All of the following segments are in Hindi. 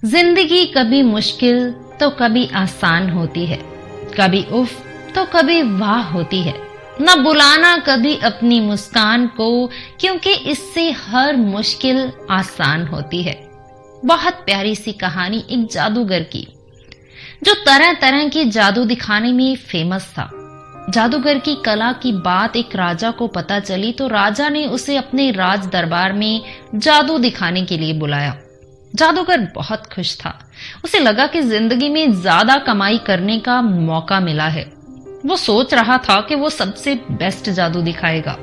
जिंदगी कभी मुश्किल तो कभी आसान होती है, कभी उफ तो कभी वाह होती है। न बुलाना कभी अपनी मुस्कान को, क्योंकि इससे हर मुश्किल आसान होती है। बहुत प्यारी सी कहानी एक जादूगर की, जो तरह तरह के जादू दिखाने में फेमस था। जादूगर की कला की बात एक राजा को पता चली तो राजा ने उसे अपने राज दरबार में जादू दिखाने के लिए बुलाया। जादूगर बहुत खुश था। उसे लगा कि जिंदगी में ज्यादा कमाई करने का मौका मिला है। वो सोच रहा था कि वो सबसे बेस्ट जादू दिखाएगा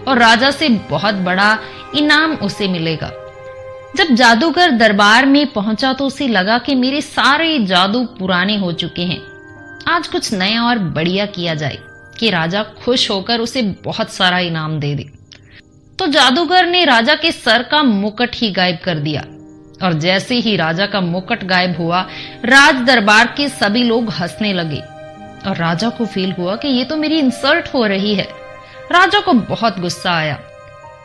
और राजा से बहुत बड़ा इनाम उसे मिलेगा। जब जादूगर दरबार में पहुंचा तो उसे लगा कि मेरे सारे जादू पुराने हो चुके हैं, आज कुछ नया और बढ़िया किया जाए कि राजा खुश होकर उसे बहुत सारा इनाम दे दे। तो जादूगर ने राजा के सर का मुकुट ही गायब कर दिया, और जैसे ही राजा का मुकुट गायब हुआ, राज दरबार के सभी लोग हंसने लगे और राजा को फील हुआ कि ये तो मेरी इंसल्ट हो रही है। राजा को बहुत गुस्सा आया।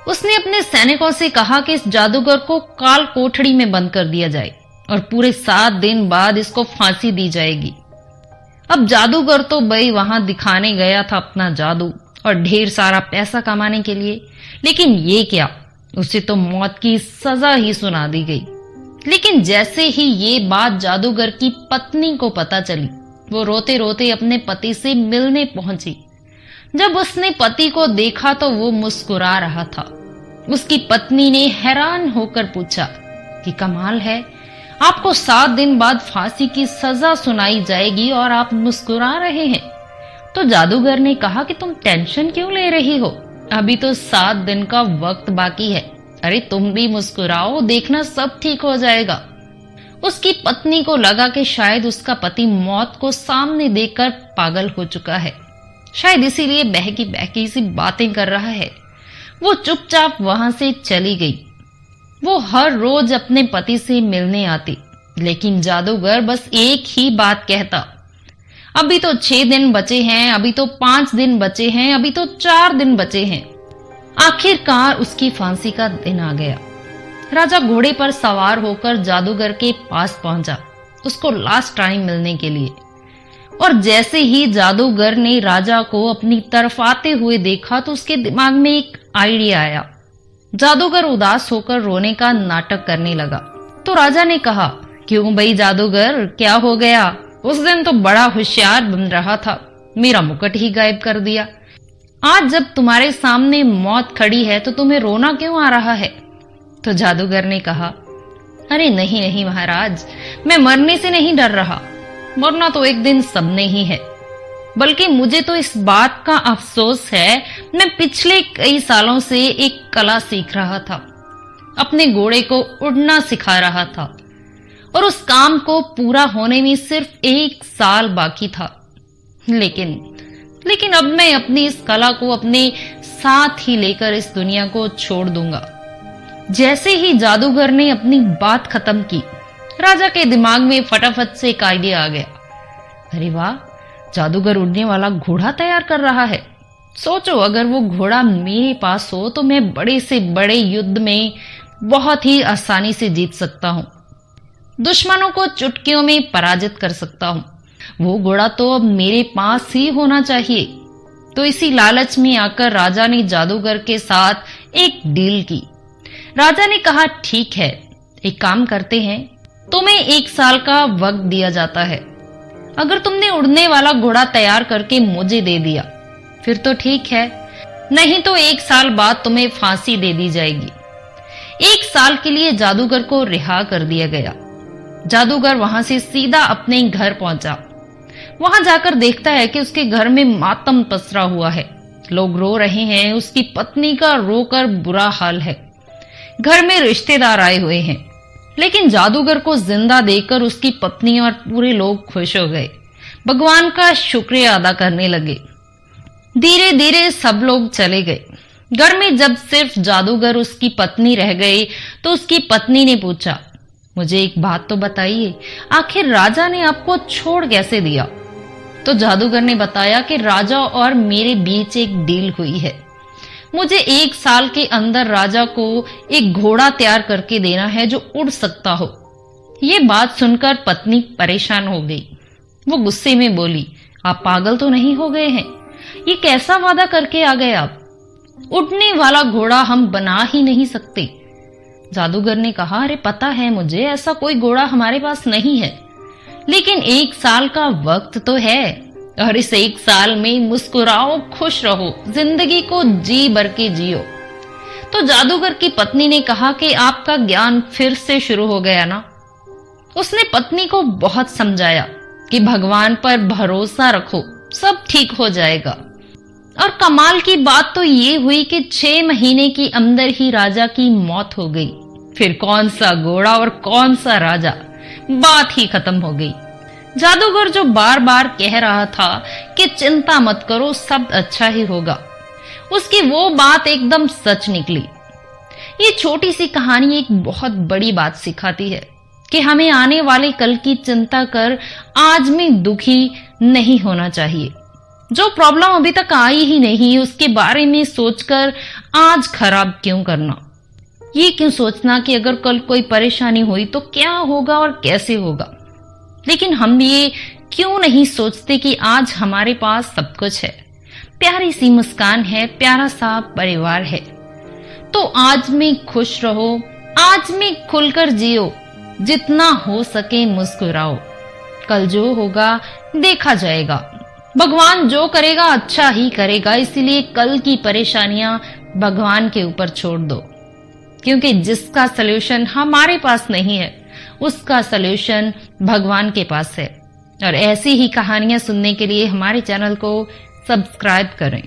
उसने अपने सैनिकों से कहा कि इस जादूगर को काल कोठड़ी में बंद कर दिया जाए और पूरे 7 दिन बाद इसको फांसी दी जाएगी। अब जादूगर तो भाई वहां दिखाने गया था अपना जादू और ढेर सारा पैसा कमाने के लिए, लेकिन ये क्या, उसे तो मौत की सजा ही सुना दी गई। लेकिन जैसे ही ये बात जादूगर की पत्नी को पता चली, वो रोते रोते अपने पति से मिलने पहुंची। जब उसने पति को देखा तो वो मुस्कुरा रहा था। उसकी पत्नी ने हैरान होकर पूछा कि कमाल है, आपको 7 दिन बाद फांसी की सजा सुनाई जाएगी और आप मुस्कुरा रहे हैं। तो जादूगर ने कहा कि तुम टेंशन क्यों ले रही हो, अभी तो 7 दिन का वक्त बाकी है। अरे तुम भी मुस्कुराओ, देखना सब ठीक हो जाएगा। उसकी पत्नी को लगा कि शायद उसका पति मौत को सामने देखकर पागल हो चुका है, शायद इसीलिए बहकी बहकी सी बातें कर रहा है। वो चुपचाप वहां से चली गई। वो हर रोज अपने पति से मिलने आती, लेकिन जादूगर बस एक ही बात कहता, अभी तो 6 दिन बचे हैं, अभी तो 5 दिन बचे हैं, अभी तो 4 दिन बचे हैं। आखिरकार उसकी फांसी का दिन आ गया। राजा घोड़े पर सवार होकर जादूगर के पास पहुंचा, उसको लास्ट टाइम मिलने के लिए। और जैसे ही जादूगर ने राजा को अपनी तरफ आते हुए देखा तो उसके दिमाग में एक आइडिया आया। जादूगर उदास होकर रोने का नाटक करने लगा। तो राजा ने कहा, क्यों भाई जादूगर, क्या हो गया? उस दिन तो बड़ा होशियार बन रहा था, मेरा मुकुट ही गायब कर दिया। आज जब तुम्हारे सामने मौत खड़ी है तो तुम्हें रोना क्यों आ रहा है? तो जादूगर ने कहा, अरे नहीं नहीं महाराज, मैं मरने से नहीं डर रहा। मरना तो एक दिन सबने ही है, बल्कि मुझे तो इस बात का अफसोस है, मैं पिछले कई सालों से एक कला सीख रहा था, अपने घोड़े को उड़ना सिखा रहा था, और उस काम को पूरा होने में सिर्फ 1 साल बाकी था। लेकिन अब मैं अपनी इस कला को अपने साथ ही लेकर इस दुनिया को छोड़ दूंगा। जैसे ही जादूगर ने अपनी बात खत्म की, राजा के दिमाग में फटाफट से एक आइडिया आ गया। अरे वाह, जादूगर उड़ने वाला घोड़ा तैयार कर रहा है। सोचो, अगर वो घोड़ा मेरे पास हो तो मैं बड़े से बड़े युद्ध में बहुत ही आसानी से जीत सकता हूँ, दुश्मनों को चुटकियों में पराजित कर सकता हूँ। वो घोड़ा तो अब मेरे पास ही होना चाहिए। तो इसी लालच में आकर राजा ने जादूगर के साथ एक डील की। राजा ने कहा, ठीक है, एक काम करते हैं, तुम्हें 1 साल का वक्त दिया जाता है। अगर तुमने उड़ने वाला घोड़ा तैयार करके मुझे दे दिया फिर तो ठीक है, नहीं तो 1 साल बाद तुम्हें फांसी दे दी जाएगी। 1 साल के लिए जादूगर को रिहा कर दिया गया। जादूगर वहां से सीधा अपने घर पहुंचा। वहां जाकर देखता है कि उसके घर में मातम पसरा हुआ है, लोग रो रहे हैं, उसकी पत्नी का रोकर बुरा हाल है, घर में रिश्तेदार आए हुए हैं। लेकिन जादूगर को जिंदा देखकर उसकी पत्नी और पूरे लोग खुश हो गए, भगवान का शुक्रिया अदा करने लगे। धीरे धीरे सब लोग चले गए। घर में जब सिर्फ जादूगर उसकी पत्नी रह गई तो उसकी पत्नी ने पूछा, मुझे एक बात तो बताइए, आखिर राजा ने आपको छोड़ कैसे दिया? तो जादूगर ने बताया कि राजा और मेरे बीच एक डील हुई है। मुझे 1 साल के अंदर राजा को एक घोड़ा तैयार करके देना है जो उड़ सकता हो। ये बात सुनकर पत्नी परेशान हो गई। वो गुस्से में बोली, आप पागल तो नहीं हो गए हैं? ये कैसा वादा करके आ गए आप? उड़ने वाला घोड़ा हम बना ही नहीं सकते। जादूगर ने कहा, अरे पता है मुझे, ऐसा कोई घोड़ा हमारे पास नहीं है, लेकिन 1 साल का वक्त तो है, और इस 1 साल में मुस्कुराओ, खुश रहो, जिंदगी को जी भर के जियो। तो जादूगर की पत्नी ने कहा कि आपका ज्ञान फिर से शुरू हो गया ना। उसने पत्नी को बहुत समझाया कि भगवान पर भरोसा रखो, सब ठीक हो जाएगा। और कमाल की बात तो ये हुई कि 6 महीने के अंदर ही राजा की मौत हो गई। फिर कौन सा घोड़ा और कौन सा राजा, बात ही खत्म हो गई। जादूगर जो बार बार कह रहा था कि चिंता मत करो, सब अच्छा ही होगा, उसकी वो बात एकदम सच निकली। ये छोटी सी कहानी एक बहुत बड़ी बात सिखाती है कि हमें आने वाले कल की चिंता कर आज में दुखी नहीं होना चाहिए। जो प्रॉब्लम अभी तक आई ही नहीं, उसके बारे में सोचकर आज खराब क्यों करना? ये क्यों सोचना कि अगर कल कोई परेशानी हुई तो क्या होगा और कैसे होगा? लेकिन हम ये क्यों नहीं सोचते कि आज हमारे पास सब कुछ है, प्यारी सी मुस्कान है, प्यारा सा परिवार है। तो आज में खुश रहो, आज में खुलकर जियो, जितना हो सके मुस्कुराओ। कल जो होगा देखा जाएगा, भगवान जो करेगा अच्छा ही करेगा, इसीलिए कल की परेशानियां भगवान के ऊपर छोड़ दो, क्योंकि जिसका सलूशन हमारे पास नहीं है उसका सलूशन भगवान के पास है। और ऐसी ही कहानियां सुनने के लिए हमारे चैनल को सब्सक्राइब करें।